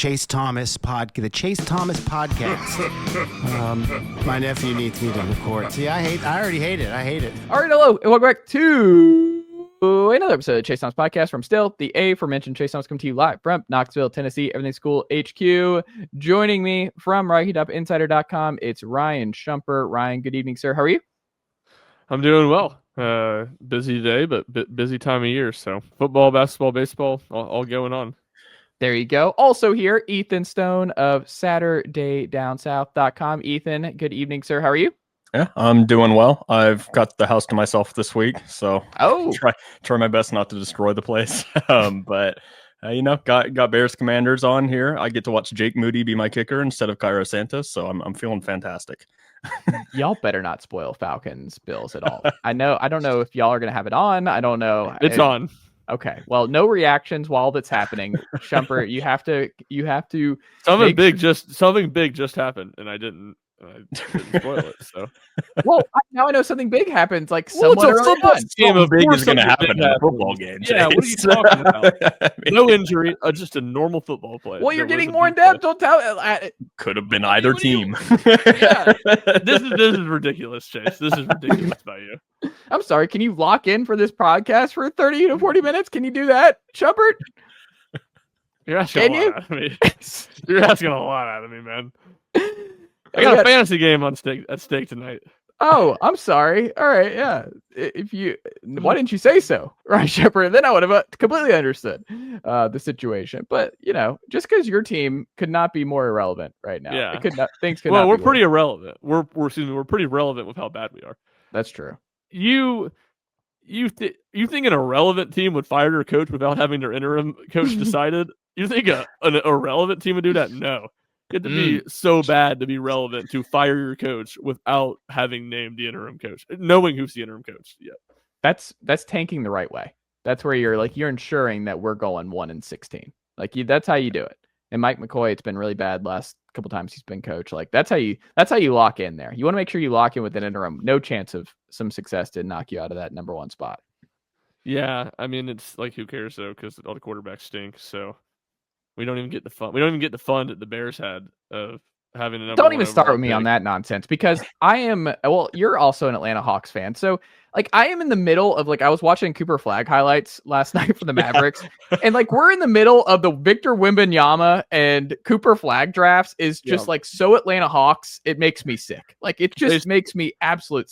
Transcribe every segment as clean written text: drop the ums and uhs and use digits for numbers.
Chase Thomas podcast. My nephew needs me to record. See, I already hate it. All right, hello, and welcome back to another episode of Chase Thomas Podcast from Still, the aforementioned Chase Thomas, come to you live from Knoxville, Tennessee, Everything School HQ. Joining me from RockyTopInsider.com, it's Ryan Schumpert. Ryan, good evening, sir. How are you? I'm doing well. Busy day, but busy time of year. So football, basketball, baseball, all going on. There you go. Also here, Ethan Stone of SaturdayDownSouth.com. Ethan, good evening, sir. How are you? Yeah, I'm doing well. I've got the house to myself this week, so try my best not to destroy the place. But got Bears Commanders on here. I get to watch Jake Moody be my kicker instead of Cairo Santos, so I'm feeling fantastic. Y'all better not spoil Falcons Bills at all. I don't know if y'all are gonna have it on. I don't know. It's on. Okay. Well, no reactions while that's happening. Shumpert, you have to something big just happened, and I didn't spoil it. So well, now I know something big happens. Like someone early on. Something big is going to happen in a football game. Yeah, what are you talking about? No injury, just a normal football play. Well, you're getting more in depth. Don't tell it. Could have been either team. Yeah, this is ridiculous, Chase. This is ridiculous by you. I'm sorry. Can you lock in for this podcast for 30 to 40 minutes? Can you do that, Schumpert? You're asking a lot out of me. You're asking a lot out of me, man. I got a fantasy game at stake tonight. Oh, I'm sorry. All right, yeah. Why didn't you say so, right, Shepard? Then I would have completely understood the situation. But just because your team could not be more irrelevant right now, yeah, things could. Well, we're pretty irrelevant. We're pretty relevant with how bad we are. That's true. You think an irrelevant team would fire their coach without having their interim coach decided? You think an irrelevant team would do that? No. You have to be so bad to be relevant to fire your coach without having named the interim coach, knowing who's the interim coach yet. That's tanking the right way. That's where you're ensuring that we're going 1-16. That's how you do it. And Mike McCoy, it's been really bad last couple times he's been coach. That's how you lock in there. You want to make sure you lock in with an interim. No chance of some success to knock you out of that number one spot. Yeah, I mean it's like who cares though, because all the quarterbacks stink. So we don't even get the fun. We don't even get the fun that the Bears had of having a number. Don't even start with me on that nonsense, because I am. Well, you're also an Atlanta Hawks fan, so I am in the middle of I was watching Cooper Flag highlights last night for the Mavericks, and we're in the middle of the Victor Wembanyama and Cooper Flag drafts. Is just so Atlanta Hawks. It makes me sick. It just makes me absolute.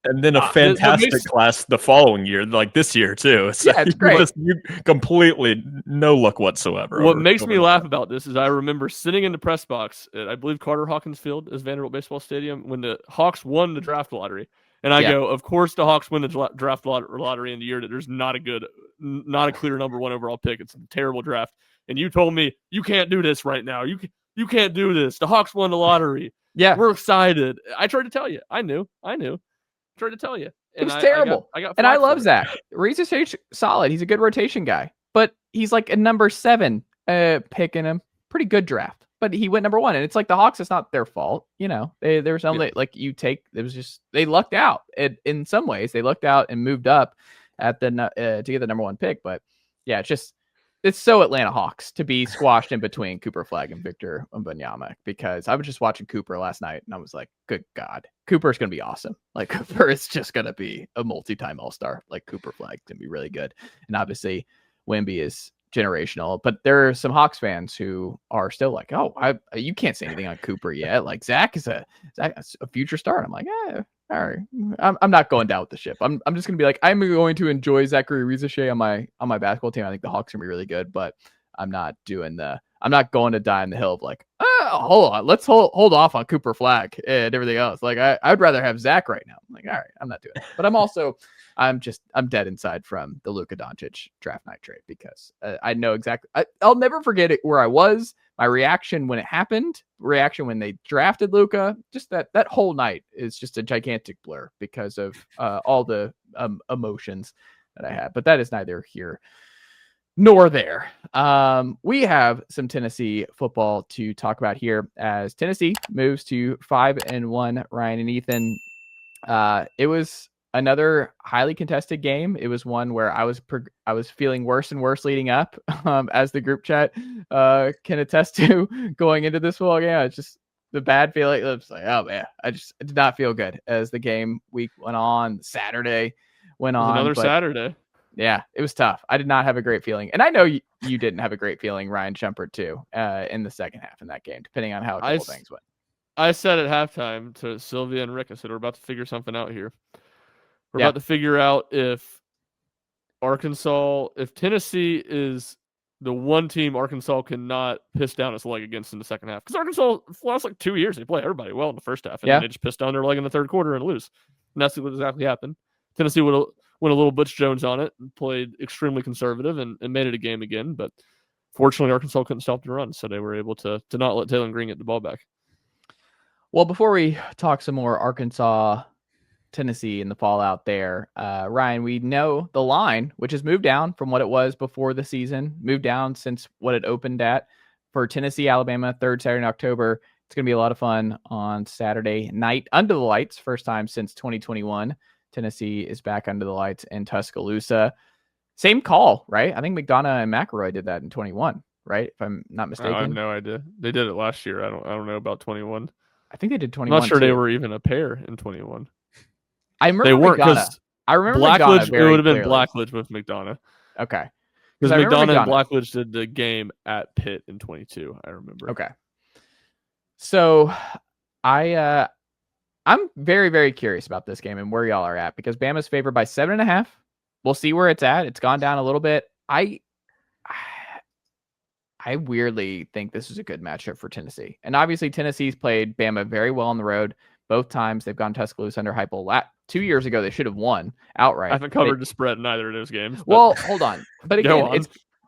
And then a fantastic class the following year, this year too. So yeah, it's great. You completely no luck whatsoever. What makes me laugh about this is I remember sitting in the press box at, I believe, Carter Hawkins Field is Vanderbilt Baseball Stadium when the Hawks won the draft lottery. And I go, of course the Hawks win the draft lottery in the year that there's not a clear number one overall pick. It's a terrible draft. And you told me, you can't do this right now. You can't do this. The Hawks won the lottery. Yeah. We're excited. I tried to tell you. I knew. Tried to tell you. And it was terrible. I love Zach. Reese's solid. He's a good rotation guy. But he's a number 7 pick in a pretty good draft. But he went number 1. And it's the Hawks, it's not their fault. There's only it was just they lucked out. In some ways, they lucked out and moved up at the to get the number 1 pick. But yeah, it's so Atlanta Hawks to be squashed in between Cooper Flag and Victor Wembanyama, because I was just watching Cooper last night and I was like, good God, Cooper's going to be awesome. Cooper is just going to be a multi-time all-star. Cooper Flag's going to be really good. And obviously Wemby is generational, but there are some Hawks fans who are still you can't say anything on Cooper yet. Zach is a future star. And I'm like, all right, I'm not going down with the ship. I'm just gonna be I'm going to enjoy Zachary Rizachet on my basketball team. I think the Hawks are gonna be really good, but I'm not going to die on the hill of hold on, let's hold off on Cooper Flag and everything else. I'd rather have Zach right now. I'm all right, I'm not doing it. But I'm dead inside from the Luka Doncic draft night trade, because I know exactly. I'll never forget it where I was. My reaction when it happened, when they drafted Luka, just that whole night is just a gigantic blur because of all the emotions that I had. But that is neither here nor there. We have some Tennessee football to talk about here as Tennessee moves to 5-1. Ryan and Ethan, it was another highly contested game. It was one where I was feeling worse and worse leading up, as the group chat can attest to going into this ball game. It's just the bad feeling. It was like, oh man, I did not feel good as the game week went on. Saturday went on. Another Saturday. Yeah, it was tough. I did not have a great feeling. And I know you didn't have a great feeling, Ryan Schumpert, too, in the second half in that game, depending on how a couple things went. I said at halftime to Sylvia and Rick, I said, we're about to figure something out here. We're about to figure out if Tennessee is the one team Arkansas cannot piss down its leg against in the second half. Because Arkansas, for the last 2 years, they play everybody well in the first half. And then they just piss down their leg in the third quarter and lose. And that's what exactly happened. Tennessee went a little Butch Jones on it and played extremely conservative and made it a game again. But fortunately, Arkansas couldn't stop the run. So they were able to not let Taylor Green get the ball back. Well, before we talk some more Arkansas, Tennessee and the fallout there, Ryan, we know the line, which has moved down from what it was before the season, moved down since what it opened at for Tennessee, Alabama, third Saturday in October. It's going to be a lot of fun on Saturday night under the lights. First time since 2021. Tennessee is back under the lights in Tuscaloosa. Same call, right? I think McDonough and McElroy did that in 21, right? If I'm not mistaken. I have no idea. They did it last year. I don't know about 21. I think they did 21. I'm not sure too. They were even a pair in 21. I remember they weren't because I remember Blackledge. It would have been clearly. Blackledge with McDonough. Okay, because McDonough and Blackledge did the game at Pitt in 22. I remember. Okay, so I'm very, very curious about this game and where y'all are at because Bama's favored by 7.5. We'll see where it's at. It's gone down a little bit. I weirdly think this is a good matchup for Tennessee. And obviously Tennessee's played Bama very well on the road. Both times they've gone Tuscaloosa under Heupel. 2 years ago, they should have won outright. I haven't covered the spread in either of those games. But... Well, hold on. But again,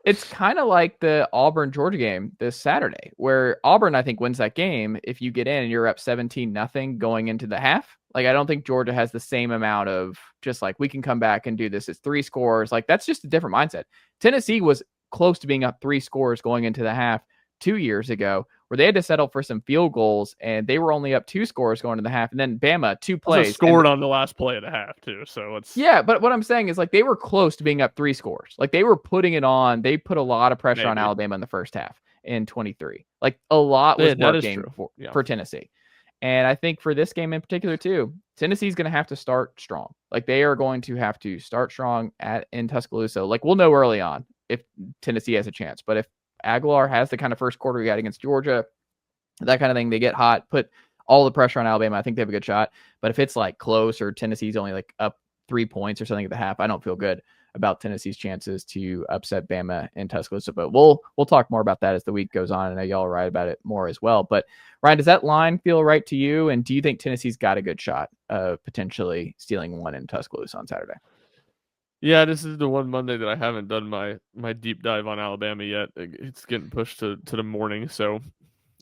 it's kind of like the Auburn-Georgia game this Saturday, where Auburn, I think, wins that game if you get in and you're up 17-0 going into the half. Like, I don't think Georgia has the same amount of just like, we can come back and do this. It's 3 scores. Like, that's just a different mindset. Tennessee was close to being up 3 scores going into the half 2 years ago, where they had to settle for some field goals, and they were only up 2 scores going into the half. And then Bama, 2 plays. Scored on the last play of the half, too. So it's... Yeah, but what I'm saying is, like, they were close to being up 3 scores. Like, they were putting it on. They put a lot of pressure on Alabama in the first half in 23. Like, a lot was working for Tennessee. And I think for this game in particular, too, Tennessee's going to have to start strong. Like, they are going to have to start strong in Tuscaloosa. Like, we'll know early on if Tennessee has a chance. But if Aguilar has the kind of first quarter he had against Georgia, that kind of thing, they get hot, put all the pressure on Alabama, I think they have a good shot. But if it's like close or Tennessee's only like up 3 points or something at the half, I don't feel good about Tennessee's chances to upset Bama in Tuscaloosa. But we'll talk more about that as the week goes on. I know y'all are right about it more as well. But Ryan, does that line feel right to you? And do you think Tennessee's got a good shot of potentially stealing one in Tuscaloosa on Saturday? Yeah, this is the one Monday that I haven't done my deep dive on Alabama yet. It's getting pushed to the morning, so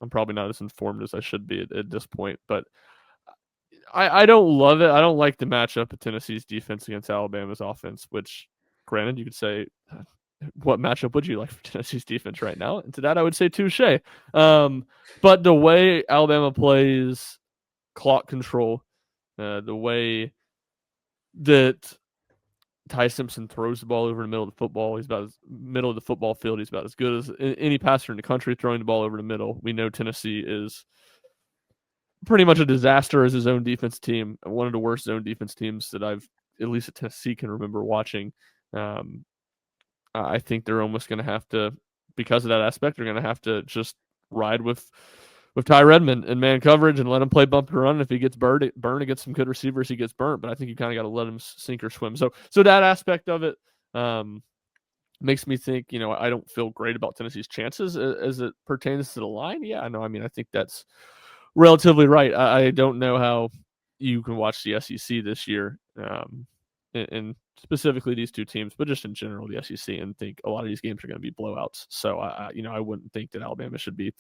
I'm probably not as informed as I should be at this point. But I don't love it. I don't like the matchup of Tennessee's defense against Alabama's offense, which, granted, you could say, what matchup would you like for Tennessee's defense right now? And to that, I would say touche. But the way Alabama plays clock control, the way that Ty Simpson throws the ball over the middle of the football. He's about middle of the football field. He's about as good as any passer in the country throwing the ball over the middle. We know Tennessee is pretty much a disaster as his own defense team. One of the worst zone defense teams that I've, at least at Tennessee, can remember watching. I think they're almost going to have to, because of that aspect, they're going to have to just ride with Ty Redmond and man coverage and let him play bump and run. If he gets burned against some good receivers, he gets burnt. But I think you kind of got to let him sink or swim. So that aspect of it makes me think, I don't feel great about Tennessee's chances as it pertains to the line. Yeah, no, I mean, I think that's relatively right. I don't know how you can watch the SEC this year, and specifically these two teams, but just in general the SEC, and think a lot of these games are going to be blowouts. So I wouldn't think that Alabama should be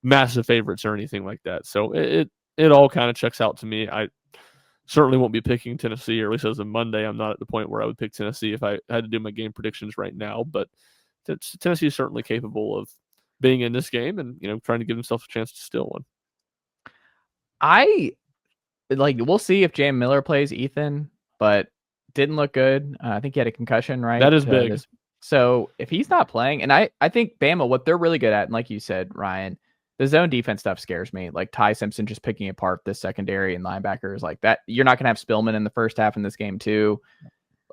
massive favorites or anything like that. So it all kind of checks out to me. I certainly won't be picking Tennessee, or at least as of Monday, I'm not at the point where I would pick Tennessee if I had to do my game predictions right now. But Tennessee is certainly capable of being in this game and trying to give themselves a chance to steal one. We'll see if Jam Miller plays Ethan but didn't look good. I think he had a concussion, right? That is big. So if he's not playing, and I think Bama, what they're really good at, and like you said, Ryan, the zone defense stuff scares me. Like Ty Simpson just picking apart the secondary and linebackers like that. You're not going to have Spillman in the first half in this game too.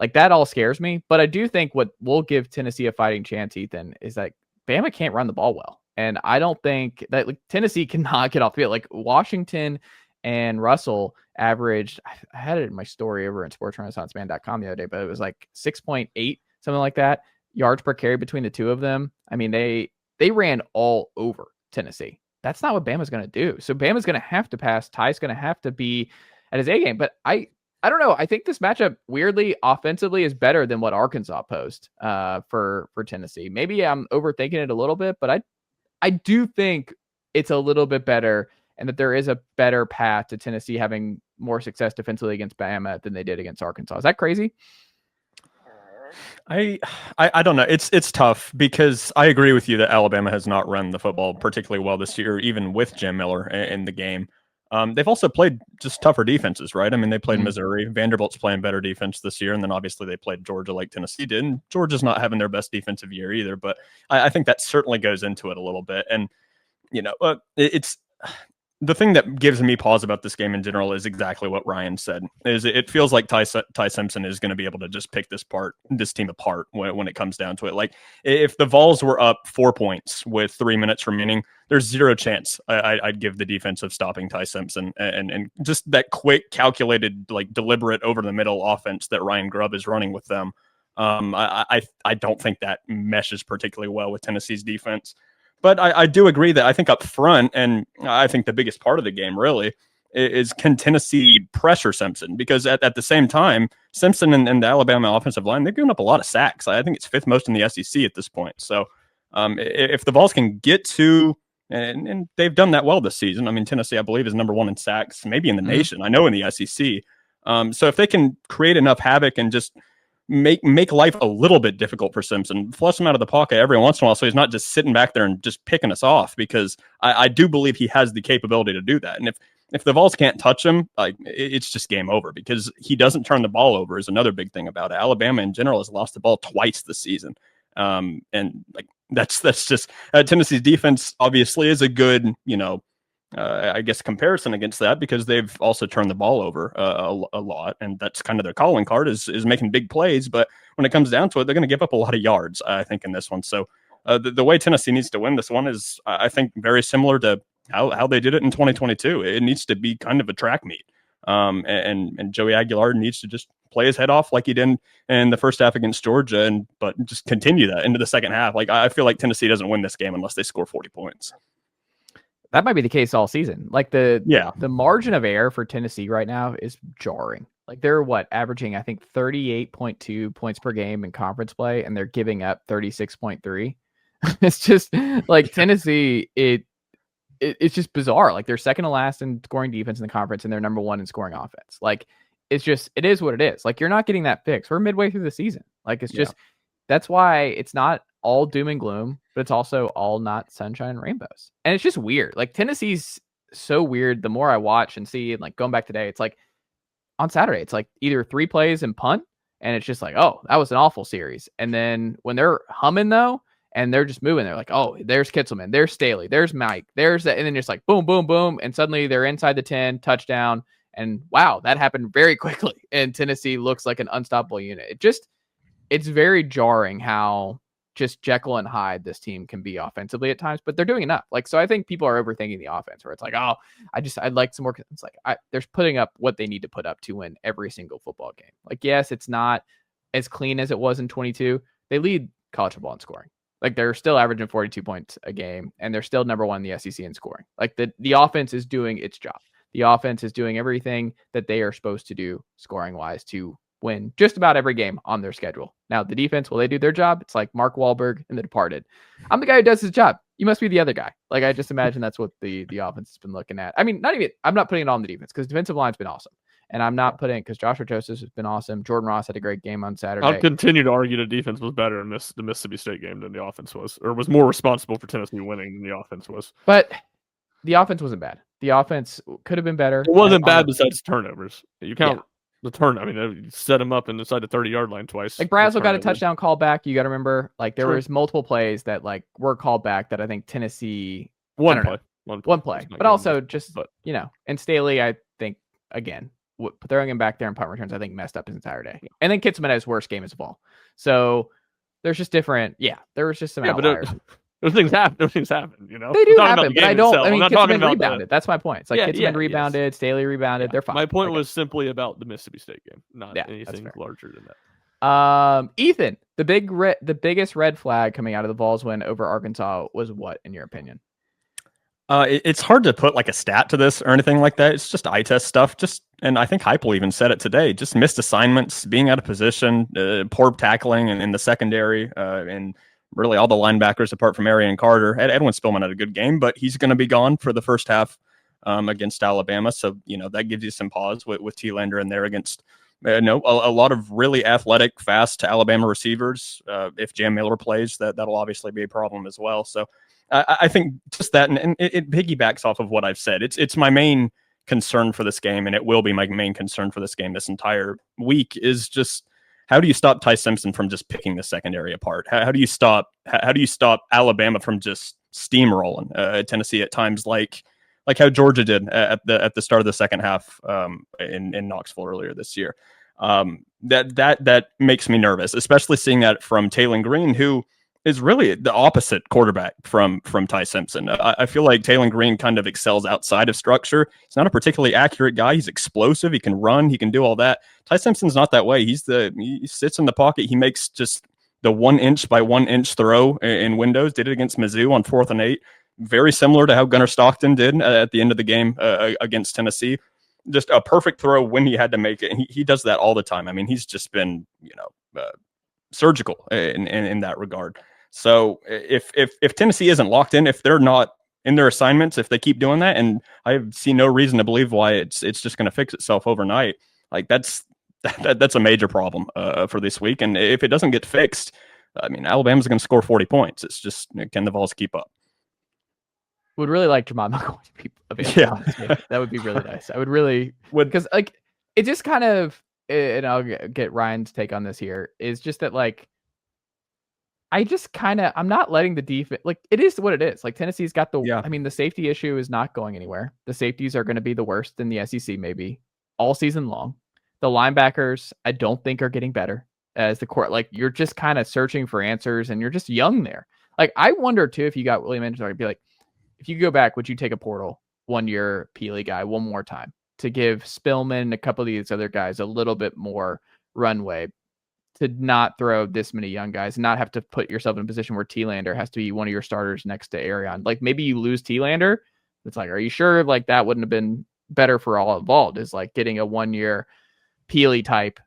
Like that all scares me. But I do think what will give Tennessee a fighting chance, Ethan, is that Bama can't run the ball well. And I don't think that Tennessee cannot get off the field. Like Washington and Russell averaged, I had it in my story over in sportsrenaissanceman.com the other day, but it was like 6.8, something like that, yards per carry between the two of them. I mean, they ran all over Tennessee. That's not what Bama's going to do. So Bama's going to have to pass. Ty's going to have to be at his A game. But I don't know. I think this matchup weirdly offensively is better than what Arkansas posed for Tennessee. Maybe I'm overthinking it a little bit, but I do think it's a little bit better and that there is a better path to Tennessee having more success defensively against Bama than they did against Arkansas. Is that crazy? I don't know. It's tough because I agree with you that Alabama has not run the football particularly well this year, even with Jim Miller in the game. They've also played just tougher defenses, right? I mean, they played Missouri. Vanderbilt's playing better defense this year, and then obviously they played Georgia like Tennessee did. And Georgia's not having their best defensive year either, but I think that certainly goes into it a little bit. And it's the thing that gives me pause about this game in general is exactly what Ryan said. Is it feels like Ty Simpson is going to be able to just pick this team apart when it comes down to it. Like if the Vols were up 4 points with 3 minutes remaining, there's zero chance I'd give the defense of stopping Ty Simpson and just that quick, calculated, like deliberate over the middle offense that Ryan Grubb is running with them. I don't think that meshes particularly well with Tennessee's defense. But I do agree that I think up front, and I think the biggest part of the game really is can Tennessee pressure Simpson? Because at the same time, Simpson and the Alabama offensive line, they've given up a lot of sacks. I think it's fifth most in the SEC at this point. So if the Vols can get to, and they've done that well this season. I mean, Tennessee, I believe, is number one in sacks, maybe in the nation. I know in the SEC. So if they can create enough havoc and just make life a little bit difficult for Simpson, flush him out of the pocket every once in a while so he's not just sitting back there and just picking us off, because I do believe he has the capability to do that. And if the Vols can't touch him, like it's just game over, because he doesn't turn the ball over is another big thing about it. Alabama in general has lost the ball twice this season. And like that's just Tennessee's defense obviously is a good, I guess comparison against that, because they've also turned the ball over a lot, and that's kind of their calling card is making big plays. But when it comes down to it, they're going to give up a lot of yards, I think, in this one. So the way Tennessee needs to win this one is, I think, very similar to how they did it in 2022. It needs to be kind of a track meet, and Joey Aguilar needs to just play his head off like he did in the first half against Georgia, but just continue that into the second half. Like I feel like Tennessee doesn't win this game unless they score 40 points. That might be the case all season. Like the margin of error for Tennessee right now is jarring. Like they're averaging, I think 38.2 points per game in conference play, and they're giving up 36.3. It's just like Tennessee, it's just bizarre. Like they're second to last in scoring defense in the conference, and they're number one in scoring offense. Like it is what it is. Like you're not getting that fixed. We're midway through the season. Like it's just, that's why it's not all doom and gloom, but it's also all not sunshine and rainbows. And it's just weird. Like Tennessee's so weird. The more I watch and see, and like going back today, it's like on Saturday, it's like either 3 plays and punt, and it's just like, oh, that was an awful series. And then when they're humming though, and they're just moving, they're like, oh, there's Kitzelman, there's Staley, there's Mike, there's that, and then just like boom, boom, boom, and suddenly they're inside the 10, touchdown, and wow, that happened very quickly. And Tennessee looks like an unstoppable unit. It's very jarring how just Jekyll and Hyde this team can be offensively at times, but they're doing enough. Like, so I think people are overthinking the offense, where it's like, oh, I'd like some more. It's like they're putting up what they need to put up to win every single football game. Like, yes, it's not as clean as it was in 22. They lead college football in scoring. Like they're still averaging 42 points a game, and they're still number one in the SEC in scoring. Like the offense is doing its job. The offense is doing everything that they are supposed to do scoring wise to win just about every game on their schedule. Now, the defense, will they do their job? It's like Mark Wahlberg in The Departed. I'm the guy who does his job. You must be the other guy. Like, I just imagine that's what the offense has been looking at. I mean, I'm not putting it on the defense, because defensive line's been awesome. And I'm not putting, because Joshua Joseph has been awesome. Jordan Ross had a great game on Saturday. I'll continue to argue the defense was better in the Mississippi State game than the offense was, or was more responsible for Tennessee winning than the offense was. But the offense wasn't bad. The offense could have been better. It wasn't bad besides turnovers. You count the turn. I mean, they set him up inside the 30-yard line twice. Like Brazel got a touchdown call back. You got to remember, like there was multiple plays that like were called back that I think Tennessee one play, but also just and Staley, I think again throwing him back there in punt returns, I think messed up his entire day. And then Kitzman had his worst game as well. So there's just different. Yeah, there was just some outliers. Those things happen. They do happen, but I don't. I mean, Kitzman rebounded. That's my point. It's like Kitzman rebounded, Staley rebounded. They're fine. My point was simply about the Mississippi State game, not anything larger than that. Ethan, the biggest red flag coming out of the Vols win over Arkansas was what, in your opinion? It's hard to put like a stat to this or anything like that. It's just eye test stuff. And I think Heupel even said it today. Just missed assignments, being out of position, poor tackling, and in the secondary, and really all the linebackers apart from Arian Carter. Edwin Spillman had a good game, but he's going to be gone for the first half against Alabama. So, that gives you some pause with T-Lander in there against a lot of really athletic, fast Alabama receivers. If Jam Miller plays, that'll obviously be a problem as well. So I think just that, and it piggybacks off of what I've said. It's my main concern for this game, and it will be my main concern for this game this entire week, is just how do you stop Ty Simpson from just picking the secondary apart? How do you stop Alabama from just steamrolling Tennessee at times, like how Georgia did at the start of the second half in Knoxville earlier this year? That makes me nervous, especially seeing that from Taylon Green, who is really the opposite quarterback from Ty Simpson. I feel like Taylon Green kind of excels outside of structure. He's not a particularly accurate guy. He's explosive. He can run. He can do all that. Ty Simpson's not that way. He sits in the pocket. He makes just the 1 inch by 1 inch throw in windows. Did it against Mizzou on 4th and 8. Very similar to how Gunnar Stockton did at the end of the game against Tennessee. Just a perfect throw when he had to make it. And he does that all the time. I mean, he's just been, surgical in that regard. So if Tennessee isn't locked in, if they're not in their assignments, if they keep doing that, and I see no reason to believe why it's just going to fix itself overnight, like that's a major problem for this week. And if it doesn't get fixed, I mean, Alabama's going to score 40 points. It's just, can the Vols keep up? Would really like Jermod Montgomery to be available. That would be really nice. I would really because like it just kind of, and I'll get Ryan's take on this here, is just that like I'm not letting the defense, like it is what it is. Like Tennessee's got I mean, the safety issue is not going anywhere. The safeties are going to be the worst in the SEC maybe all season long. The linebackers, I don't think are getting better as the court. Like you're just kind of searching for answers, and you're just young there. Like I wonder too, if you got William Anderson, I'd be like, if you go back, would you take a portal 1 year Peely guy one more time to give Spillman and a couple of these other guys a little bit more runway, to not throw this many young guys and not have to put yourself in a position where T-Lander has to be one of your starters next to Arion? Like maybe you lose T-Lander. It's like, are you sure like that wouldn't have been better for all involved? Is like getting a 1 year Peely type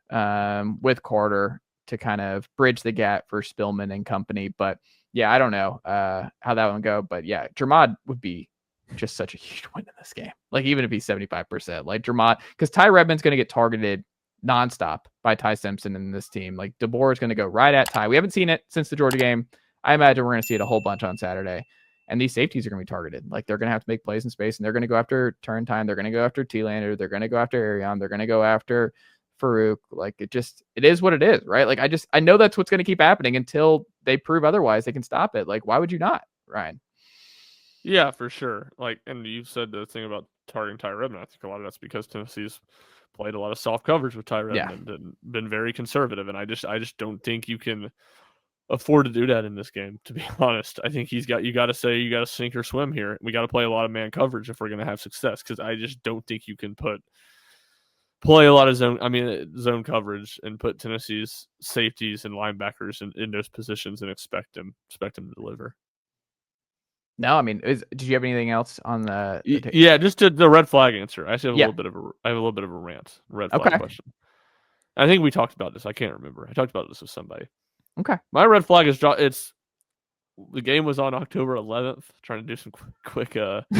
with Carter to kind of bridge the gap for Spillman and company. But yeah, I don't know how that one go. But yeah, Jermod would be just such a huge win in this game. Like even if he's 75%, like Jermod, because Ty Redmond's going to get targeted nonstop by Ty Simpson in this team. Like DeBoer is going to go right at Ty. We haven't seen it since the Georgia game. I imagine we're going to see it a whole bunch on Saturday. And these safeties are going to be targeted. Like they're going to have to make plays in space, and they're going to go after turn time. They're going to go after T-Lander. They're going to go after Arion. They're going to go after Farouk. Like it is what it is, right? Like I know that's what's going to keep happening until they prove otherwise. They can stop it. Like why would you not, Ryan? Yeah, for sure. Like, and you said the thing about targeting Ty Redmond. I think a lot of that's because Tennessee's played a lot of soft coverage with Ty Redmond and been very conservative. And I just don't think you can afford to do that in this game, to be honest. I think you got to sink or swim here. We got to play a lot of man coverage if we're going to have success, because I just don't think you can play a lot of zone coverage and put Tennessee's safeties and linebackers in those positions and expect them to deliver. No, I mean, did you have anything else on the yeah, just the red flag answer. I actually have a little bit of a rant. Red flag question. I think we talked about this. I can't remember. I talked about this with somebody. Okay. My red flag is the game was on October 11th. Trying to do some quick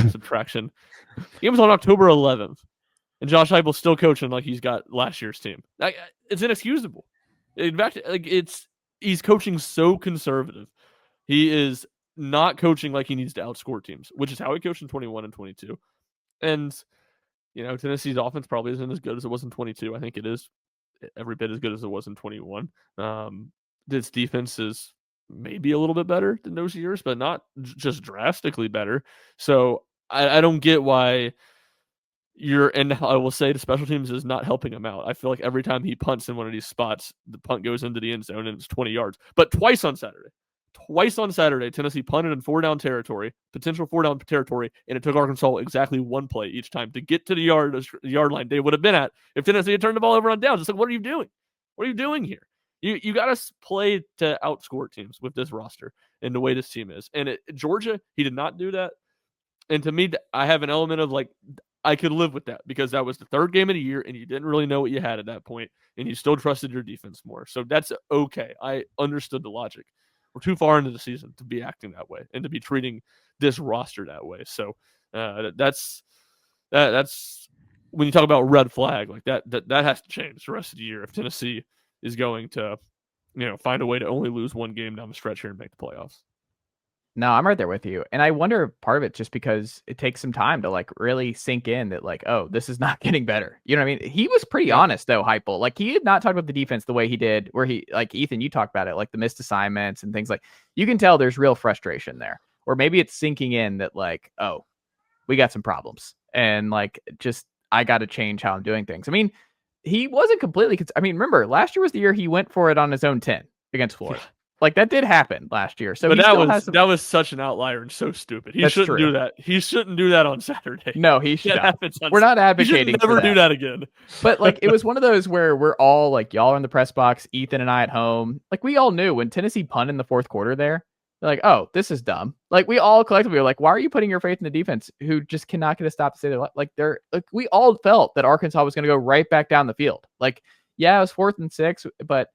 subtraction. The game was on October 11th, and Josh Heupel's still coaching like he's got last year's team. It's inexcusable. In fact, he's coaching so conservative. He is not coaching like he needs to outscore teams, which is how he coached in 21 and 22. And Tennessee's offense probably isn't as good as it was in 22. I think it is every bit as good as it was in 21. This defense is maybe a little bit better than those years, but not just drastically better. So I don't get why and I will say the special teams is not helping him out. I feel like every time he punts in one of these spots, the punt goes into the end zone and it's 20 yards. But twice on Saturday, Tennessee punted in 4-down potential 4-down territory, and it took Arkansas exactly one play each time to get to the yard line they would have been at if Tennessee had turned the ball over on downs. It's like, what are you doing? What are you doing here? You got to play to outscore teams with this roster and the way this team is. And Georgia, he did not do that. And to me, I have an element of like, I could live with that because that was the third game of the year and you didn't really know what you had at that point, and you still trusted your defense more. So that's okay. I understood the logic. We're too far into the season to be acting that way and to be treating this roster that way. So that's when you talk about red flag, like that has to change the rest of the year if Tennessee is going to, find a way to only lose one game down the stretch here and make the playoffs. No, I'm right there with you. And I wonder if part of it just because it takes some time to like really sink in that like, oh, this is not getting better. You know what I mean? He was pretty honest though, Heupel. Like he did not talk about the defense the way he did, where he like Ethan, you talked about it, like the missed assignments and things like you can tell there's real frustration there. Or maybe it's sinking in that like, oh, we got some problems. And like just I gotta change how I'm doing things. I mean, he wasn't completely remember last year was the year he went for it on his own 10 against Florida. Like that did happen last year. So but that was such an outlier and so stupid. He shouldn't do that. He shouldn't do that on Saturday. No, he should. We're not advocating. He should never do that again. But like it was one of those where we're all like y'all are in the press box, Ethan and I at home. Like we all knew when Tennessee punted in the fourth quarter there, they're like, oh, this is dumb. Like we all collectively were like, why are you putting your faith in the defense who just cannot get a stop to say that we all felt that Arkansas was going to go right back down the field. Like, yeah, it was 4th and 6, but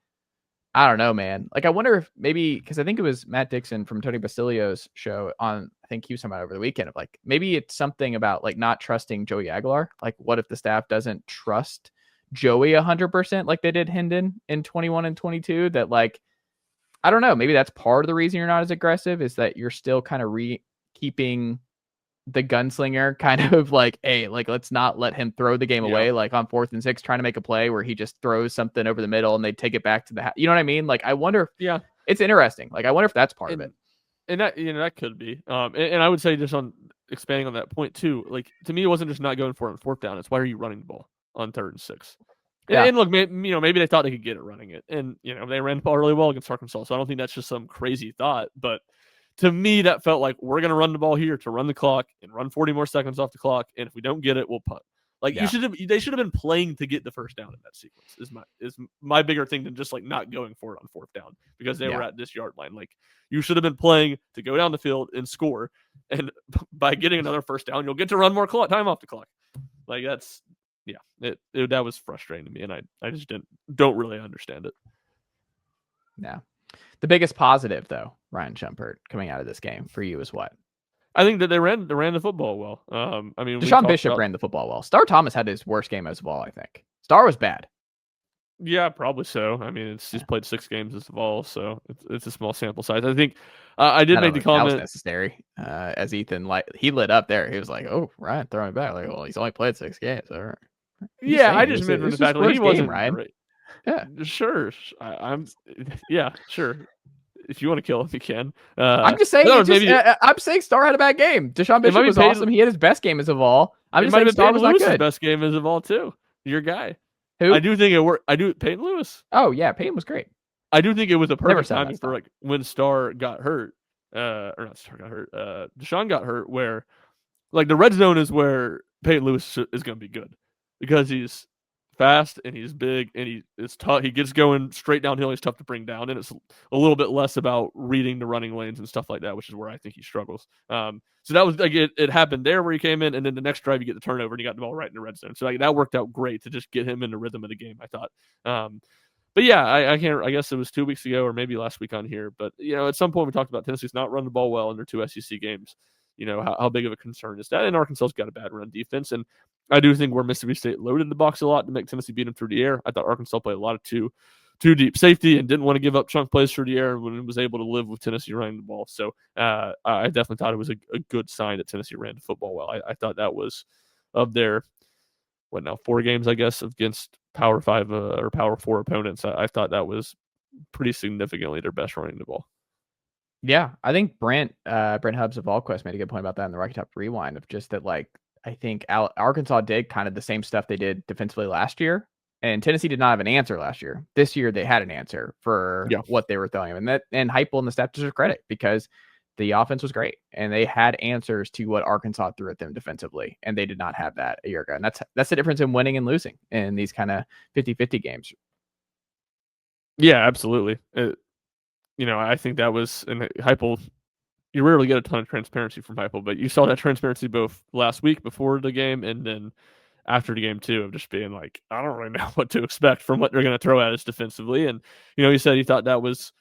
I don't know, man. Like, I wonder if maybe, because I think it was Matt Dixon from Tony Basilio's show on, I think he was talking about over the weekend of like, maybe it's something about like not trusting Joey Aguilar. Like, what if the staff doesn't trust Joey 100% like they did Hendon in 21 and 22? That like, I don't know. Maybe that's part of the reason you're not as aggressive is that you're still kind of keeping the gunslinger kind of like, hey, like, let's not let him throw the game away. Like on 4th and 6, trying to make a play where he just throws something over the middle and they take it back to the, you know what I mean? Like, I wonder if, it's interesting. Like, I wonder if that's part of it. And that, that could be. And I would say just on expanding on that point too, like to me, it wasn't just not going for it on 4th down. It's why are you running the ball on 3rd and 6? Yeah. And look, maybe they thought they could get it running it. And, they ran the ball really well against Arkansas. So I don't think that's just some crazy thought, but to me, that felt like we're going to run the ball here to run the clock and run 40 more seconds off the clock. And if we don't get it, we'll punt. Like they should have been playing to get the first down in that sequence is my bigger thing than just like not going for it on 4th down because they were at this yard line. Like you should have been playing to go down the field and score. And by getting another first down, you'll get to run more time off the clock. Like that's, that was frustrating to me. And I just don't really understand it. Yeah. The biggest positive, though, Ryan Schumpert, coming out of this game for you is what? I think that they ran the football well. Deshaun Bishop ran the football well. Star Thomas had his worst game as well, I think. Star was bad. Yeah, probably so. I mean, he's played 6 games as Vols, so it's a small sample size. I think I did make the comment. That was necessary. As Ethan, he lit up there. He was like, "Oh, Ryan, throwing it back." Like, well, he's only played 6 games. So. Yeah, I just meant the fact that he wasn't Ryan. Great. Yeah, sure. Sure. If you want to kill him, you can. I'm just saying. I'm saying Star had a bad game. Deshaun Bishop was awesome. He had his best game as a Vol. I'm just saying Star was not good. Best game as a Vol too. Your guy. Who? I do think it worked. Peyton Lewis. Oh yeah, Peyton was great. I do think it was a perfect timing for like when Star got hurt, or not Star got hurt. Deshaun got hurt. Where like the red zone is where Peyton Lewis is going to be good because he's fast and he's big and it's tough. He gets going straight downhill. He's tough to bring down, and it's a little bit less about reading the running lanes and stuff like that, which is where I think he struggles. So that was like it happened there where he came in, and then the next drive you get the turnover and you got the ball right in the red zone. So like, that worked out great to just get him in the rhythm of the game, I thought. But yeah, I can't. I guess it was 2 weeks ago or maybe last week on here. But at some point we talked about Tennessee's not run the ball well in their 2 SEC games. How big of a concern is that? And Arkansas's got a bad run defense, and I do think where Mississippi State loaded the box a lot to make Tennessee beat them through the air. I thought Arkansas played a lot of two deep safety and didn't want to give up chunk plays through the air when it was able to live with Tennessee running the ball. So I definitely thought it was a good sign that Tennessee ran the football well. I thought that was of their 4 games, I guess, against Power 5 or Power 4 opponents. I thought that was pretty significantly their best running the ball. Yeah, I think Brent Hubbs of VolQuest made a good point about that in the Rocky Top Rewind of just that, like, I think Arkansas did kind of the same stuff they did defensively last year, and Tennessee did not have an answer last year. This year they had an answer for what they were throwing him, and Heupel and the staff deserve credit because the offense was great and they had answers to what Arkansas threw at them defensively, and they did not have that a year ago. And that's the difference in winning and losing in these kind of 50-50 games. Yeah, absolutely. I think that was, and Heupel, you rarely get a ton of transparency from Heupel, but you saw that transparency both last week before the game and then after the game too, of just being like, I don't really know what to expect from what they're going to throw at us defensively. And, he said he thought that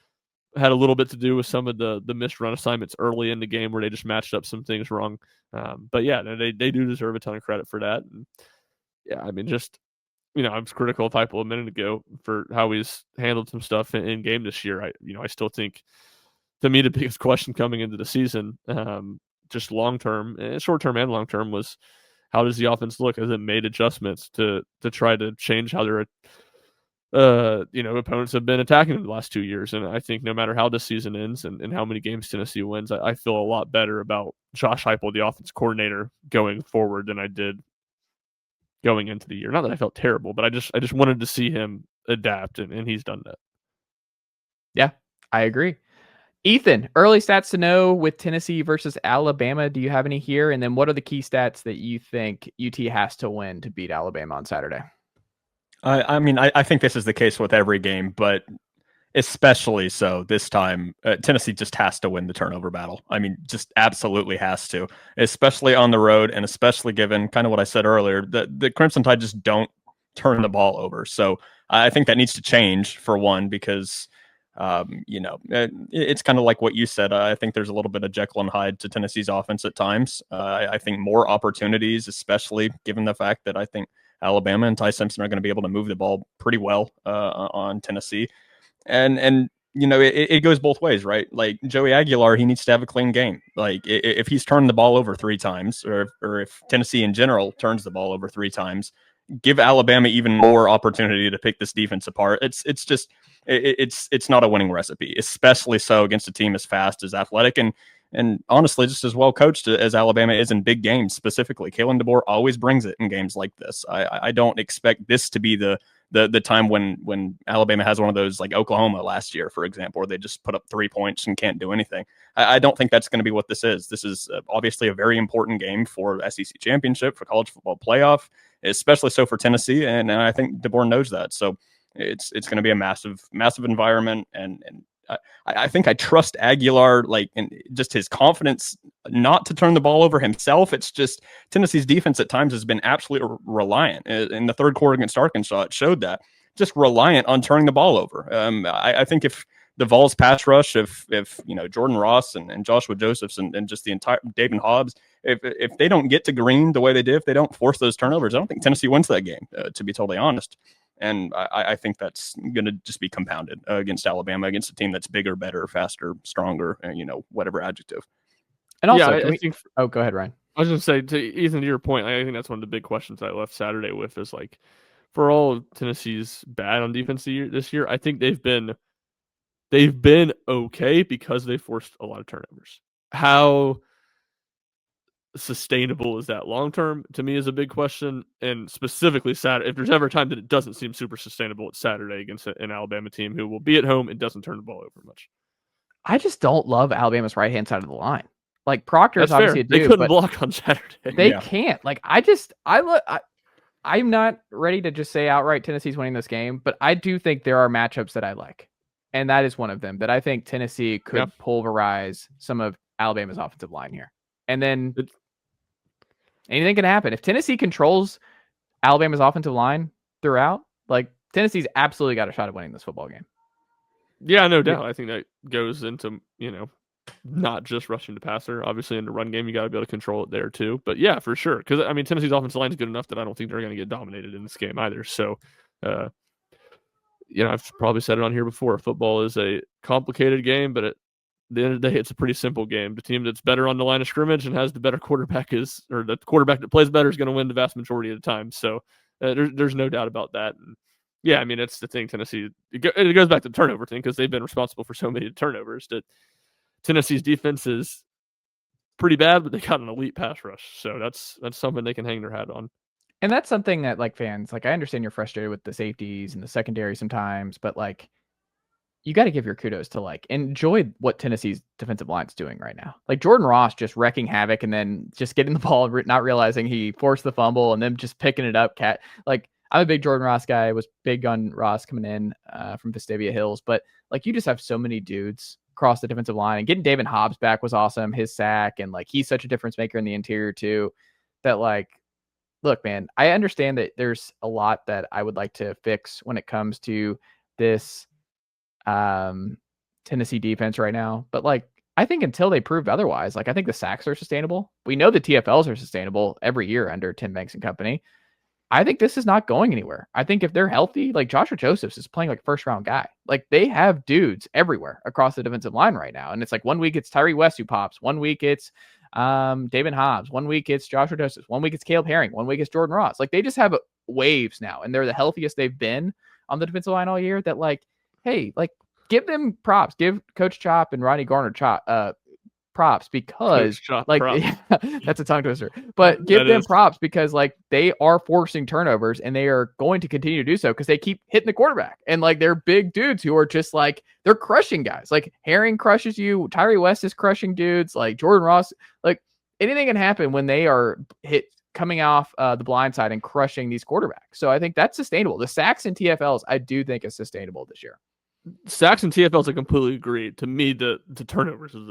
had a little bit to do with some of the missed run assignments early in the game where they just matched up some things wrong. But yeah, they do deserve a ton of credit for that. And yeah, I mean, just, I was critical of Heupel a minute ago for how he's handled some stuff in game this year. I still think, to me, the biggest question coming into the season, just long-term, short-term and long-term, was how does the offense look? Has it made adjustments to try to change how their opponents have been attacking them the last 2 years? And I think no matter how this season ends and how many games Tennessee wins, I feel a lot better about Josh Heupel, the offense coordinator, going forward than I did going into the year. Not that I felt terrible, but I just wanted to see him adapt, and he's done that. Yeah, I agree. Ethan, early stats to know with Tennessee versus Alabama. Do you have any here? And then what are the key stats that you think UT has to win to beat Alabama on Saturday? I think this is the case with every game, but especially so this time. Tennessee just has to win the turnover battle. I mean, just absolutely has to, especially on the road, and especially given kind of what I said earlier, that the Crimson Tide just don't turn the ball over. So I think that needs to change, for one, because it's kind of like what you said. I think there's a little bit of Jekyll and Hyde to Tennessee's offense at times. I think more opportunities, especially given the fact that I think Alabama and Ty Simpson are going to be able to move the ball pretty well on Tennessee. And it goes both ways, right? Like Joey Aguilar, he needs to have a clean game. Like if he's turned the ball over 3 times, or if Tennessee in general turns the ball over 3 times, give Alabama even more opportunity to pick this defense apart. It's not a winning recipe, especially so against a team as fast, as athletic, and honestly just as well coached as Alabama is in big games. Specifically, Kalen DeBoer always brings it in games like this. I don't expect this to be the time when Alabama has one of those, like Oklahoma last year, for example, where they just put up 3 points and can't do anything. I don't think that's going to be what this is. This is obviously a very important game for SEC championship, for college football playoff, especially so for Tennessee, and I think DeBoer knows that. So it's going to be a massive environment, and I think I trust Aguilar, like, in just his confidence not to turn the ball over himself. It's just Tennessee's defense at times has been absolutely reliant. In the third quarter against Arkansas, it showed that, just reliant on turning the ball over. I think if the Vols pass rush, if Jordan Ross and Joshua Josephs and just the entire David Hobbs, if they don't get to Green the way they did, if they don't force those turnovers, I don't think Tennessee wins that game, to be totally honest. And I think that's going to just be compounded against Alabama, against a team that's bigger, better, faster, stronger, whatever adjective. And also, I think, go ahead, Ryan. I was going to say, to Ethan, to your point, I think that's one of the big questions I left Saturday with, is like, for all Tennessee's bad on defense this year, I think they've been okay because they forced a lot of turnovers. How sustainable is that long term, to me, is a big question. And specifically Saturday, if there's ever a time that it doesn't seem super sustainable, it's Saturday against an Alabama team who will be at home and doesn't turn the ball over much. I just don't love Alabama's right hand side of the line. Like Proctor's obviously they couldn't block on Saturday. They can't. Like I'm not ready to just say outright Tennessee's winning this game, but I do think there are matchups that I like, and that is one of them that I think Tennessee could pulverize some of Alabama's offensive line here, and then anything can happen. If Tennessee controls Alabama's offensive line throughout, like, Tennessee's absolutely got a shot at winning this football game. Yeah, no doubt. I think that goes into, not just rushing the passer. Obviously, in the run game, you got to be able to control it there too. But yeah, for sure. Because, I mean, Tennessee's offensive line is good enough that I don't think they're going to get dominated in this game either. So, I've probably said it on here before. Football is a complicated game, but the end of the day, it's a pretty simple game. The team that's better on the line of scrimmage and has the better quarterback or the quarterback that plays better is going to win the vast majority of the time. So there's no doubt about that. And yeah, I mean, it's the thing. Tennessee, it goes back to the turnover thing because they've been responsible for so many turnovers that Tennessee's defense is pretty bad, but they got an elite pass rush. So that's something they can hang their hat on. And that's something that, like, fans, like, I understand you're frustrated with the safeties and the secondary sometimes, but like, you got to give your kudos to, like, enjoy what Tennessee's defensive line's doing right now. Like, Jordan Ross just wrecking havoc and then just getting the ball, not realizing he forced the fumble and then just picking it up. Like, I'm a big Jordan Ross guy. I was big on Ross coming in from Vestavia Hills, but like, you just have so many dudes across the defensive line, and getting David Hobbs back was awesome. His sack, and like, he's such a difference maker in the interior too, that like, look, man, I understand that there's a lot that I would like to fix when it comes to this Tennessee defense right now. But like, I think until they prove otherwise, like, I think the sacks are sustainable. We know the TFLs are sustainable every year under Tim Banks and company. I think this is not going anywhere. I think if they're healthy, like, Joshua Josephs is playing like a first round guy. Like, they have dudes everywhere across the defensive line right now. And it's like, 1 week it's Tyree West who pops. 1 week it's David Hobbs. 1 week it's Joshua Josephs. 1 week it's Caleb Herring. 1 week it's Jordan Ross. Like, they just have waves now, and they're the healthiest they've been on the defensive line all year. That like, hey, like, give them props. Give Coach Chop and Ronnie Garner props, because like, props. That's a tongue twister, but give them props because like, they are forcing turnovers, and they are going to continue to do so because they keep hitting the quarterback, and like, they're big dudes who are just like, they're crushing guys. Like, Herring crushes you. Tyree West is crushing dudes. Like, Jordan Ross, like, anything can happen when they are coming off the blind side and crushing these quarterbacks. So I think that's sustainable. The sacks and TFLs, I do think, is sustainable this year. Sacks and TFLs, I completely agree. To me, the turnovers is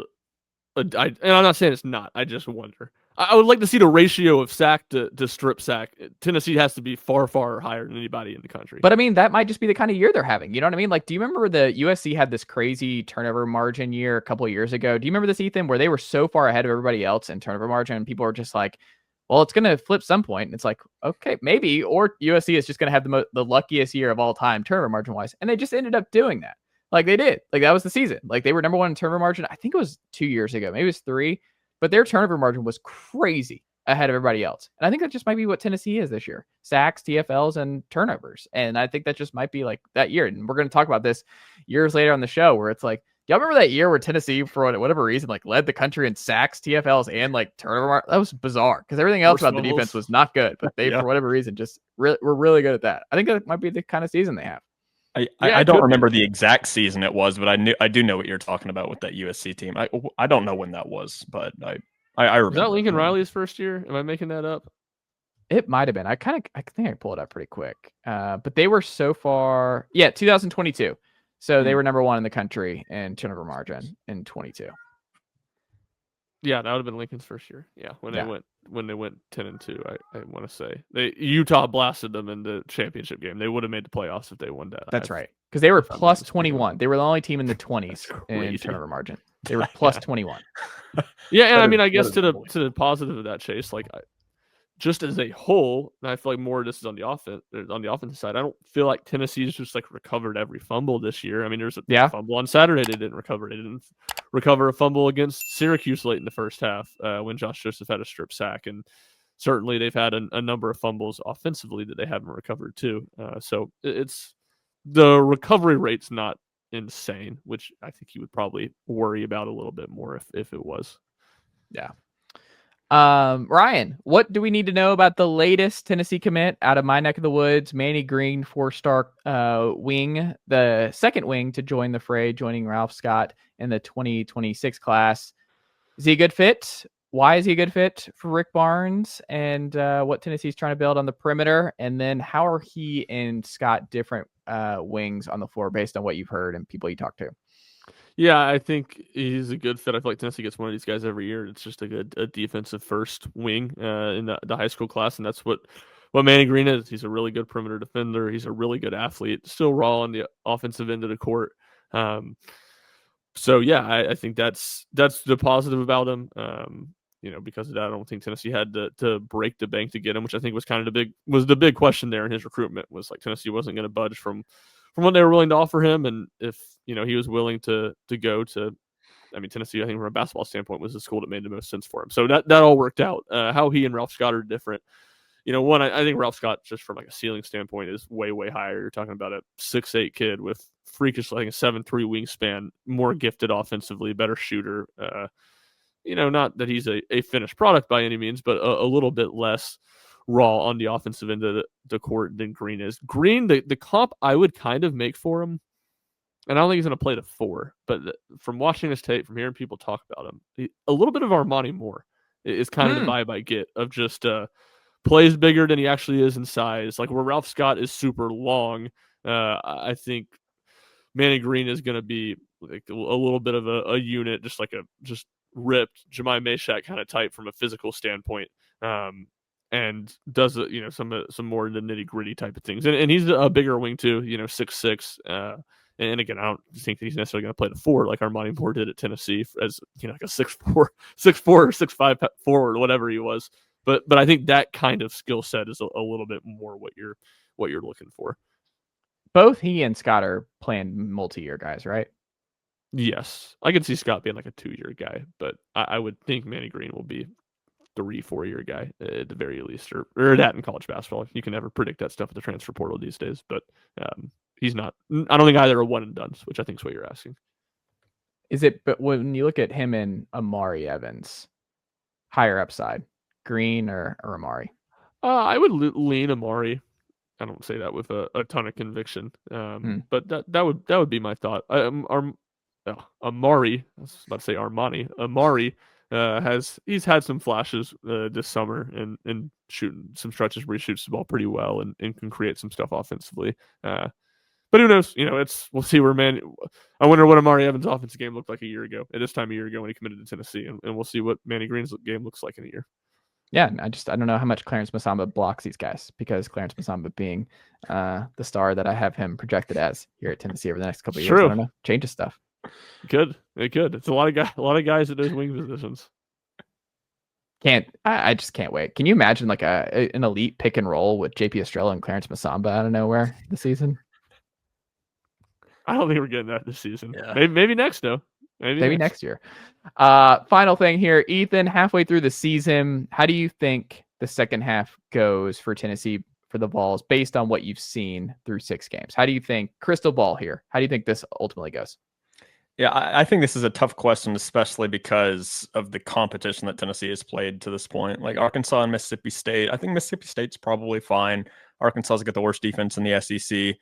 and I'm not saying it's not. I just wonder. I would like to see the ratio of sack to strip sack. Tennessee has to be far, far higher than anybody in the country. But I mean, that might just be the kind of year they're having. You know what I mean? Like, do you remember the USC had this crazy turnover margin year a couple of years ago? Do you remember this, Ethan, where they were so far ahead of everybody else in turnover margin, and people were just like, well, it's going to flip some point. And it's like, okay, maybe. Or USC is just going to have the luckiest year of all time turnover margin wise. And they just ended up doing that. Like, they did. Like, that was the season. Like, they were number 1 in turnover margin. I think it was 2 years ago. Maybe it was 3. But their turnover margin was crazy ahead of everybody else. And I think that just might be what Tennessee is this year. Sacks, TFLs, and turnovers. And I think that just might be like that year. And we're going to talk about this years later on the show, where it's like, y'all remember that year where Tennessee, for whatever reason, like, led the country in sacks, TFLs, and like turnover margin? That was bizarre, because everything else about the defense was not good. But they, for whatever reason, just were really good at that. I think that might be the kind of season they have. I don't remember the exact season it was, but I do know what you're talking about with that USC team. I don't know when that was, but I remember. Was that Lincoln Riley's first year? Am I making that up? It might have been. I think I can pull it up pretty quick. But they were so far, 2022. So they were number 1 in the country in turnover margin in 22. Yeah, that would have been Lincoln's first year. Yeah, when they went 10-2, I want to say Utah blasted them in the championship game. They would have made the playoffs if they won that. That's right, because they were plus 21. They were the only team in the 20s in turnover margin. They were plus 21. Yeah, and I mean, I guess to the positive of that, Chase, like, just as a whole, and I feel like more of this is on the offensive side. I don't feel like Tennessee's just like recovered every fumble this year. I mean, there's a fumble on Saturday they didn't recover. They didn't recover a fumble against Syracuse late in the first half when Josh Joseph had a strip sack, and certainly they've had a number of fumbles offensively that they haven't recovered too. So it's the recovery rate's not insane, which I think you would probably worry about a little bit more if it was. Yeah. Ryan, what do we need to know about the latest Tennessee commit out of my neck of the woods? Manny Green, 4-star wing, the second wing to join the fray, joining Ralph Scott in the 2026 class. Is he a good fit? Why is he a good fit for Rick Barnes? And what Tennessee's trying to build on the perimeter? And then how are he and Scott different wings on the floor based on what you've heard and people you talk to? Yeah, I think he's a good fit. I feel like Tennessee gets one of these guys every year. It's just a defensive first wing in the high school class, and that's what Manny Green is. He's a really good perimeter defender. He's a really good athlete. Still raw on the offensive end of the court. So yeah, I think that's the positive about him. Because of that, I don't think Tennessee had to break the bank to get him, which I think was kind of the big question there in his recruitment. Was like Tennessee wasn't going to budge from what they were willing to offer him, and if he was willing to go to I mean, Tennessee, I think from a basketball standpoint, was the school that made the most sense for him. So that all worked out. How he and Ralph Scott are different. One, I think Ralph Scott, just from like a ceiling standpoint, is way, way higher. You're talking about a 6'8" kid with freakish, like a 7'3" wingspan, more gifted offensively, better shooter. Not that he's a finished product by any means, but a little bit less raw on the offensive end of the court than Green is. Green, the comp I would kind of make for him, and I don't think he's going to play the 4, but from watching his tape, from hearing people talk about him, a little bit of Armani Moore is kind of the vibe I get of just plays bigger than he actually is in size. Like where Ralph Scott is super long, I think Manny Green is going to be like a little bit of a unit, just ripped Jemai Meshack kind of type from a physical standpoint, and does some more of the nitty gritty type of things. And he's a bigger wing too, 6'6". And again, I don't think that he's necessarily going to play the 4 like Armani Moore did at Tennessee as like a 6'4" or 6'5" forward, whatever he was. But I think that kind of skill set is a little bit more what you're looking for. Both he and Scott are playing multi-year guys, right? Yes, I could see Scott being like a 2-year guy, but I would think Manny Green will be 3-4 year guy at the very least, or that in college basketball. You can never predict that stuff at the transfer portal these days, but he's not. I don't think either are one and done, which I think is what you're asking. Is it? But when you look at him and Amari Evans, higher upside, Green or Amari? I would lean Amari. I don't say that with a ton of conviction, but that would be my thought. Amari, I was about to say Armani. Amari he's had some flashes this summer and shooting some stretches where he shoots the ball pretty well and can create some stuff offensively. But who knows? We'll see where I wonder what Amari Evans' offensive game looked like at this time a year ago when he committed to Tennessee, and we'll see what Manny Green's game looks like in a year. Yeah, I don't know how much Clarence Masamba blocks these guys, because Clarence Masamba being the star that I have him projected as here at Tennessee over the next couple of years. True. I don't know, changes stuff. Good. It's a lot of guys at those wing positions. I just can't wait. Can you imagine like an elite pick and roll with JP Estrella and Clarence Masamba out of nowhere this season? I don't think we're getting that this season. Yeah. Maybe next though. Maybe next year. Final thing here, Ethan, halfway through the season, how do you think the second half goes for Tennessee, for the Vols, based on what you've seen through 6 games? How do you think, crystal ball here, how do you think this ultimately goes? Yeah, I think this is a tough question, especially because of the competition that Tennessee has played to this point. Like Arkansas and Mississippi State, I think Mississippi State's probably fine. Arkansas's got the worst defense in the SEC.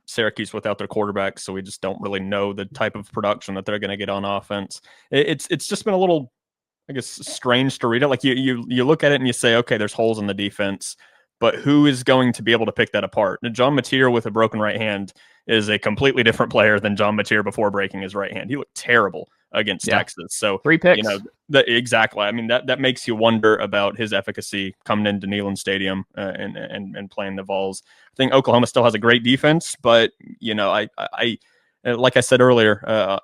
Syracuse without their quarterback, so we just don't really know the type of production that they're going to get on offense. It's just been a little, I guess, strange to read it. Like you look at it and you say, okay, there's holes in the defense, but who is going to be able to pick that apart? Now, John Mateer with a broken right hand is a completely different player than John Mateer before breaking his right hand. He looked terrible against Texas. So 3 picks. Exactly. I mean, that makes you wonder about his efficacy coming into Neyland Stadium and playing the Vols. I think Oklahoma still has a great defense, but I like I said earlier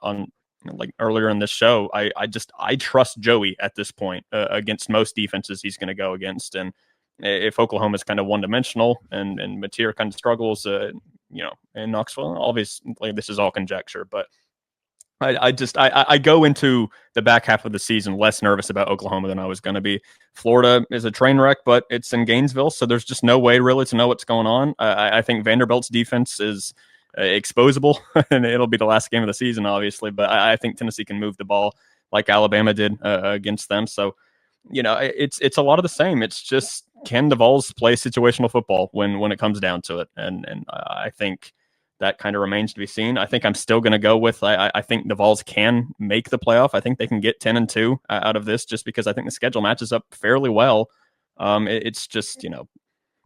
earlier in this show, I trust Joey at this point against most defenses he's going to go against. And if Oklahoma is kind of one-dimensional and Mateer kind of struggles, in Knoxville, obviously this is all conjecture, but I go into the back half of the season less nervous about Oklahoma than I was going to be. Florida is a train wreck, but it's in Gainesville, so there's just no way really to know what's going on. I think Vanderbilt's defense is exposable, and it'll be the last game of the season, obviously, but I think Tennessee can move the ball like Alabama did against them. So, it's a lot of the same. It's just, can the Vols play situational football when it comes down to it? And I think that kind of remains to be seen. I think I'm still going to go with, I think the Vols can make the playoff. I think they can get 10-2 out of this, just because I think the schedule matches up fairly well. It's just,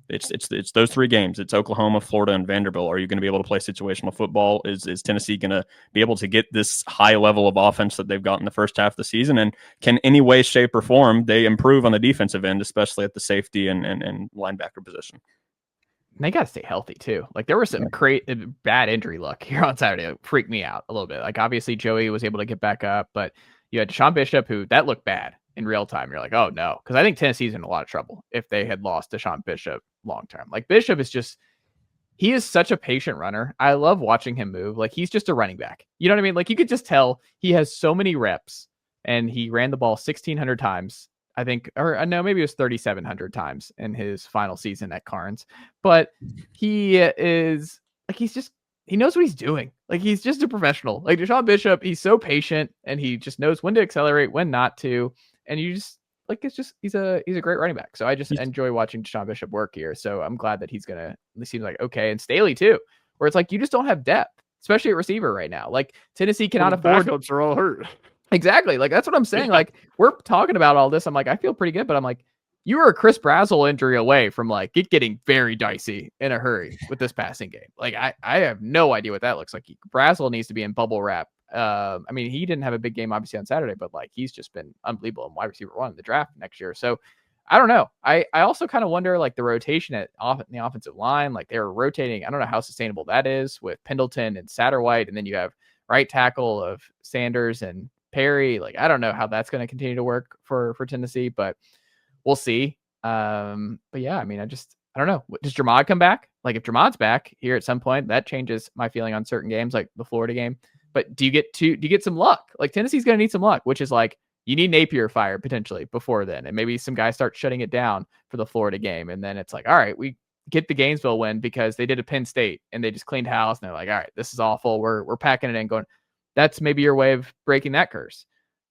it's those 3 games. It's Oklahoma, Florida, and Vanderbilt. Are you going to be able to play situational football? Is Tennessee going to be able to get this high level of offense that they've got in the first half of the season? And can any way, shape, or form they improve on the defensive end, especially at the safety and linebacker position? They got to stay healthy too. Like there was some bad injury luck here on Saturday. It freaked me out a little bit. Like obviously Joey was able to get back up, but you had Deshaun Bishop, who that looked bad in real time. You're like, oh no. Cause I think Tennessee's in a lot of trouble if they had lost Deshaun Bishop long-term. Like Bishop is just, he is such a patient runner. I love watching him move. Like, he's just a running back. You know what I mean? Like, you could just tell he has so many reps, and he ran the ball 1,600 times, I think, or no, maybe it was 3,700 times in his final season at Carnes. But he is like, he knows what he's doing. Like, he's just a professional. Like, Deshaun Bishop, he's so patient, and he just knows when to accelerate, when not to. And you just, like, it's just, he's a great running back. So I just enjoy watching Deshaun Bishop work here. So I'm glad that he's gonna, it seems like okay. And Staley too, where it's like you just don't have depth, especially at receiver right now. Like, Tennessee cannot afford. Backups are all hurt. Exactly. Like, that's what I'm saying. Like, we're talking about all this. I'm like, I feel pretty good, but I'm like, you were a Chris Brazzell injury away from like it getting very dicey in a hurry with this passing game. Like, I have no idea what that looks like. Brazzell needs to be in bubble wrap. I mean, he didn't have a big game obviously on Saturday, but like, he's just been unbelievable in wide receiver 1 in the draft next year. So I don't know. I also kind of wonder, like, the rotation in the offensive line. Like, they're rotating. I don't know how sustainable that is with Pendleton and Satterwhite, and then you have right tackle of Sanders and Perry. Like, I don't know how that's going to continue to work for Tennessee, but we'll see. But yeah, I mean, I don't know. Does Jermod come back? Like, if Jermod's back here at some point, that changes my feeling on certain games, like the Florida game. But do you get some luck? Like, Tennessee's going to need some luck, which is like, you need Napier fired potentially before then. And maybe some guys start shutting it down for the Florida game. And then it's like, all right, we get the Gainesville win because they did a Penn State and they just cleaned house. And they're like, all right, this is awful. We're packing it in, going, that's maybe your way of breaking that curse.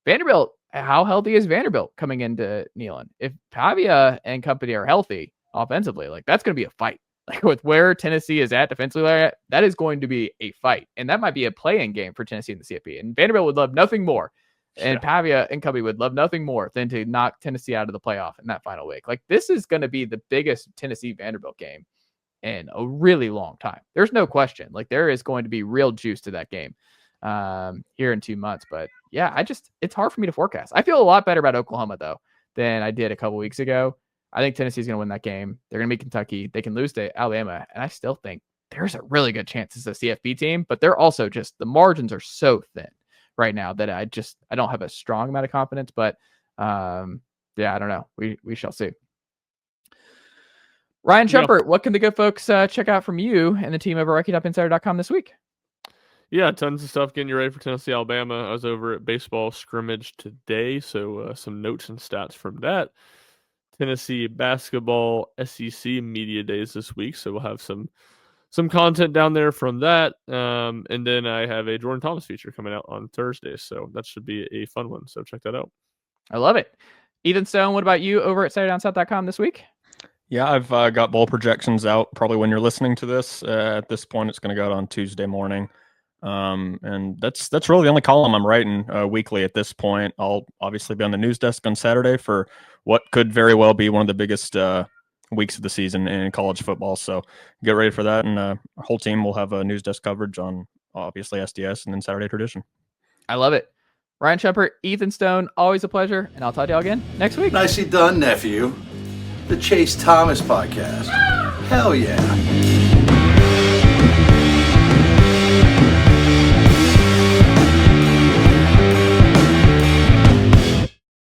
Vanderbilt, how healthy is Vanderbilt coming into Neyland? If Pavia and company are healthy offensively, like, that's going to be a fight. Like, with where Tennessee is at defensively, that is going to be a fight. And that might be a play-in game for Tennessee in the CFP. And Vanderbilt would love nothing more. And Pavia and company would love nothing more than to knock Tennessee out of the playoff in that final week. Like, this is going to be the biggest Tennessee-Vanderbilt game in a really long time. There's no question. Like, there is going to be real juice to that game here in 2 months. But yeah, it's hard for me to forecast. I feel a lot better about Oklahoma, though, than I did a couple weeks ago. I think Tennessee's going to win that game. They're going to beat Kentucky. They can lose to Alabama. And I still think there's a really good chance it's a CFP team, but they're also just, the margins are so thin right now that I don't have a strong amount of confidence, but yeah, I don't know. We shall see. Ryan Schumpert, what can the good folks check out from you and the team over at RockyTopInsider.com this week? Yeah, tons of stuff getting you ready for Tennessee, Alabama. I was over at baseball scrimmage today, so some notes and stats from that. Tennessee basketball SEC media days this week, so we'll have some content down there from that. And then I have a Jordan Thomas feature coming out on Thursday, so that should be a fun one. So check that out. I love it. Ethan Stone, what about you over at SaturdayDownSouth.com this week? Yeah, I've got bowl projections out probably when you're listening to this. At this point, it's going to go out on Tuesday morning. And that's really the only column I'm writing weekly at this point. I'll obviously be on the news desk on Saturday for what could very well be one of the biggest weeks of the season in college football. So get ready for that. And our whole team will have a news desk coverage on obviously SDS and then Saturday Tradition. I love it. Ryan Schumpert, Ethan Stone, always a pleasure. And I'll talk to y'all again next week. Nicely done, nephew. The Chase Thomas Podcast. Hell yeah.